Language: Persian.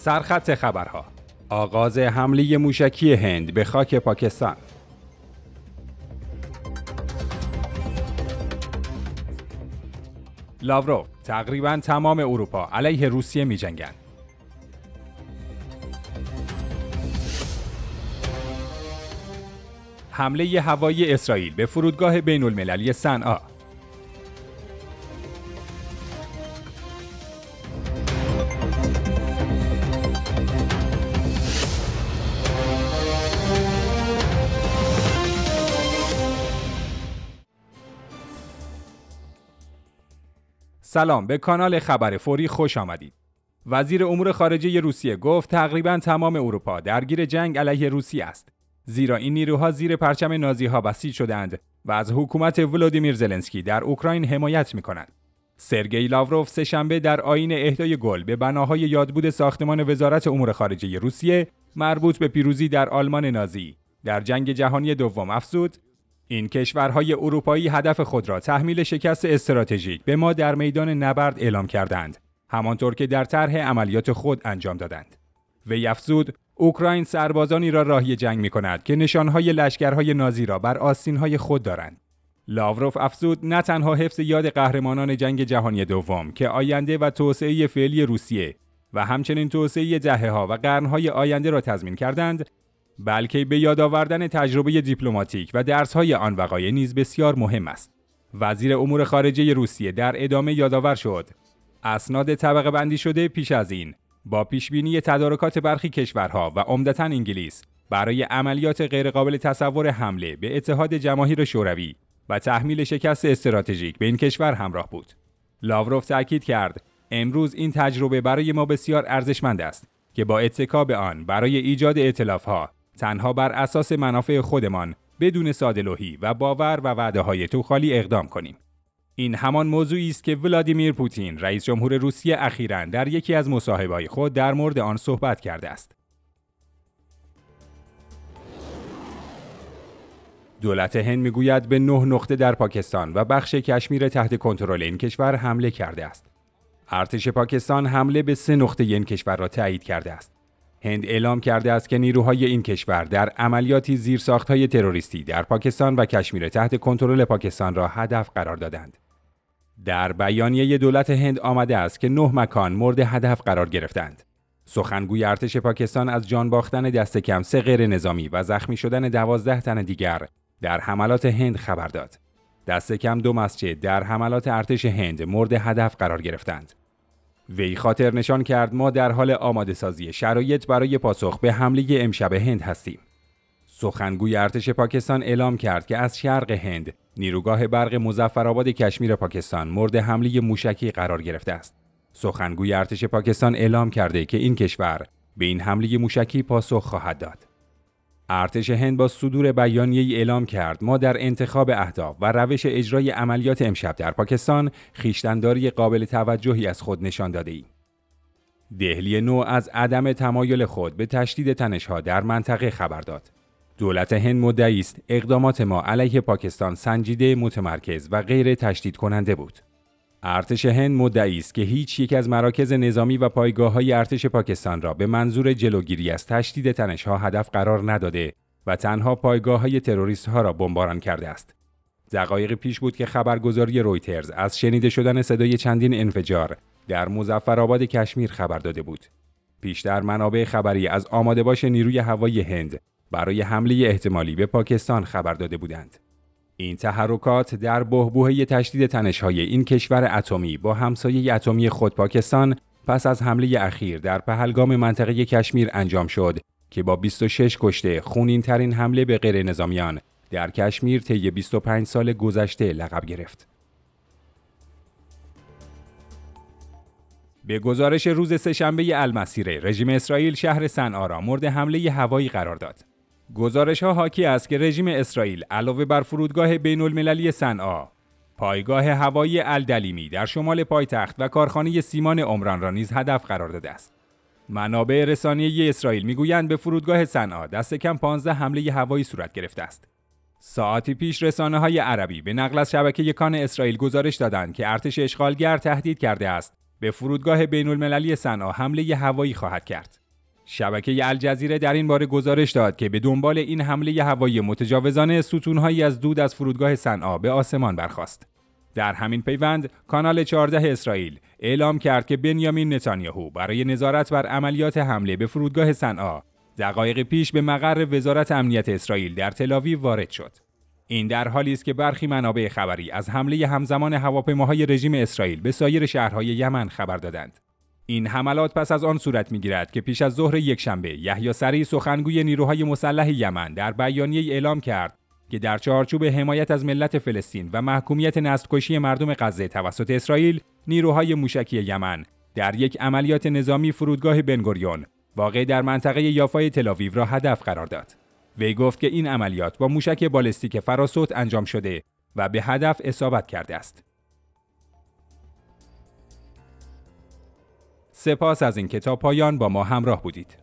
سرخط خبرها: آغاز حمله موشکی هند به خاک پاکستان. لاوروف: تقریباً تمام اروپا علیه روسیه می‌جنگند. حمله هوایی اسرائیل به فرودگاه بین‌المللی صنعا. سلام، به کانال خبر فوری خوش آمدید. وزیر امور خارجه روسیه گفت تقریباً تمام اروپا درگیر جنگ علیه روسیه است، زیرا این نیروها زیر پرچم نازی‌ها بسیج شدند و از حکومت ولودیمیر زلنسکی در اوکراین حمایت می‌کنند. سرگئی لاوروف سه‌شنبه در آیین اهدای گل به بناهای یادبود ساختمان وزارت امور خارجه روسیه مربوط به پیروزی در آلمان نازی در جنگ جهانی دوم افزود: این کشورهای اروپایی هدف خود را تحمیل شکست استراتژیک به ما در میدان نبرد اعلام کردند، همانطور که در طرح عملیات خود انجام دادند. وی افزود: اوکراین سربازانی را راهی جنگ می‌کند که نشانهای لشکرهای نازی را بر آستین‌های خود دارند. لاوروف افزود نه تنها حفظ یاد قهرمانان جنگ جهانی دوم که آینده و توسعه فعلی روسیه و همچنین توسعه دهه‌ها و قرن‌های آینده را تضمین کردند، بلکه به یاد آوردن تجربه دیپلماتیک و درس‌های آن وقایع نیز بسیار مهم است. وزیر امور خارجه روسیه در ادامه یادآور شد اسناد طبقه بندی شده پیش از این با پیشبینی تدارکات برخی کشورها و عمدتاً انگلیس برای عملیات غیرقابل تصور حمله به اتحاد جماهیر شوروی و تحمیل شکست استراتژیک به این کشور همراه بود. لاوروف تأکید کرد امروز این تجربه برای ما بسیار ارزشمند است که با اتکا به آن برای ایجاد ائتلاف‌ها تنها بر اساس منافع خودمان بدون ساده‌لوحی و باور و وعده‌های توخالی اقدام کنیم. این همان موضوعی است که ولادیمیر پوتین رئیس جمهور روسیه اخیراً در یکی از مصاحبه‌های خود در مورد آن صحبت کرده است. دولت هند میگوید به 9 نقطه در پاکستان و بخش کشمیر تحت کنترل این کشور حمله کرده است. ارتش پاکستان حمله به 3 نقطه این کشور را تایید کرده است. هند اعلام کرده است که نیروهای این کشور در عملیاتی زیرساخت‌های تروریستی در پاکستان و کشمیر تحت کنترل پاکستان را هدف قرار دادند. در بیانیه دولت هند آمده است که 9 مکان مورد هدف قرار گرفتند. سخنگوی ارتش پاکستان از جان باختن دست کم 3 غیر نظامی و زخمی شدن 12 تن دیگر در حملات هند خبر داد. دست کم 2 مسجد در حملات ارتش هند مورد هدف قرار گرفتند. وی خاطر نشان کرد ما در حال آماده سازی شرایط برای پاسخ به حمله امشب هند هستیم. سخنگوی ارتش پاکستان اعلام کرد که از شرق هند نیروگاه برق مظفرآباد کشمیر پاکستان مورد حمله موشکی قرار گرفته است. سخنگوی ارتش پاکستان اعلام کرده که این کشور به این حمله موشکی پاسخ خواهد داد. ارتش هند با صدور بیانیه‌ای اعلام کرد ما در انتخاب اهداف و روش اجرای عملیات امشب در پاکستان خویشتن‌داری قابل توجهی از خود نشان داده‌ایم. دهلی نو از عدم تمایل خود به تشدید تنش‌ها در منطقه خبر داد. دولت هند مدعی است اقدامات ما علیه پاکستان سنجیده، متمرکز و غیر تشدید کننده بود. ارتش هند مدعی است که هیچ یک از مراکز نظامی و پایگاه‌های ارتش پاکستان را به منظور جلوگیری از تشدید تنش‌ها هدف قرار نداده و تنها پایگاه‌های تروریست‌ها را بمباران کرده است. دقایق پیش بود که خبرگزاری رویترز از شنیده شدن صدای چندین انفجار در مظفرآباد کشمیر خبر داده بود. پیشتر منابع خبری از آماده‌باش نیروی هوایی هند برای حمله احتمالی به پاکستان خبر داده بودند. این تحرکات در بحبوحه تشدید تنش‌های این کشور اتمی با همسایه اتمی خود پاکستان پس از حمله اخیر در پهلگام منطقه کشمیر انجام شد که با 26 کشته خونین‌ترین حمله به غیر نظامیان در کشمیر طی 25 سال گذشته لقب گرفت. به گزارش روز سه‌شنبه المسیره، رژیم اسرائیل شهر صنعا را مورد حمله هوایی قرار داد. گزارش‌ها حاکی است که رژیم اسرائیل علاوه بر فرودگاه بین‌المللی صنعا، پایگاه هوایی الدلیمی در شمال پایتخت و کارخانه سیمان عمران را نیز هدف قرار داده است. منابع رسانه‌ای اسرائیل میگویند به فرودگاه صنعا دست کم 15 حمله هوایی صورت گرفته است. ساعتی پیش رسانه‌های عربی به نقل از شبکه کان اسرائیل گزارش دادند که ارتش اشغالگر تهدید کرده است به فرودگاه بین‌المللی صنعا حمله هوایی خواهد کرد. شبکه الجزیره در این باره گزارش داد که به دنبال این حمله هوایی متجاوزانه ستون‌هایی از دود از فرودگاه صنعا به آسمان برخاست. در همین پیوند کانال 14 اسرائیل اعلام کرد که بنیامین نتانیاهو برای نظارت بر عملیات حمله به فرودگاه صنعا دقایق پیش به مقر وزارت امنیت اسرائیل در تل‌آویو وارد شد. این در حالی است که برخی منابع خبری از حمله همزمان هواپیماهای رژیم اسرائیل به سایر شهرهای یمن خبر دادند. این حملات پس از آن صورت می‌گیرد که پیش از ظهر یکشنبه یحیی سری سخنگوی نیروهای مسلح یمن در بیانیه‌ای اعلام کرد که در چارچوب حمایت از ملت فلسطین و محکومیت نسل‌کشی مردم غزه توسط اسرائیل، نیروهای موشکی یمن در یک عملیات نظامی فرودگاه بنگوریون واقع در منطقه یافای تل‌آویو را هدف قرار داد. وی گفت که این عملیات با موشک بالستیک فراسوت انجام شده و به هدف اصابت کرده است. سپاس از اینکه تا پایان با ما همراه بودید.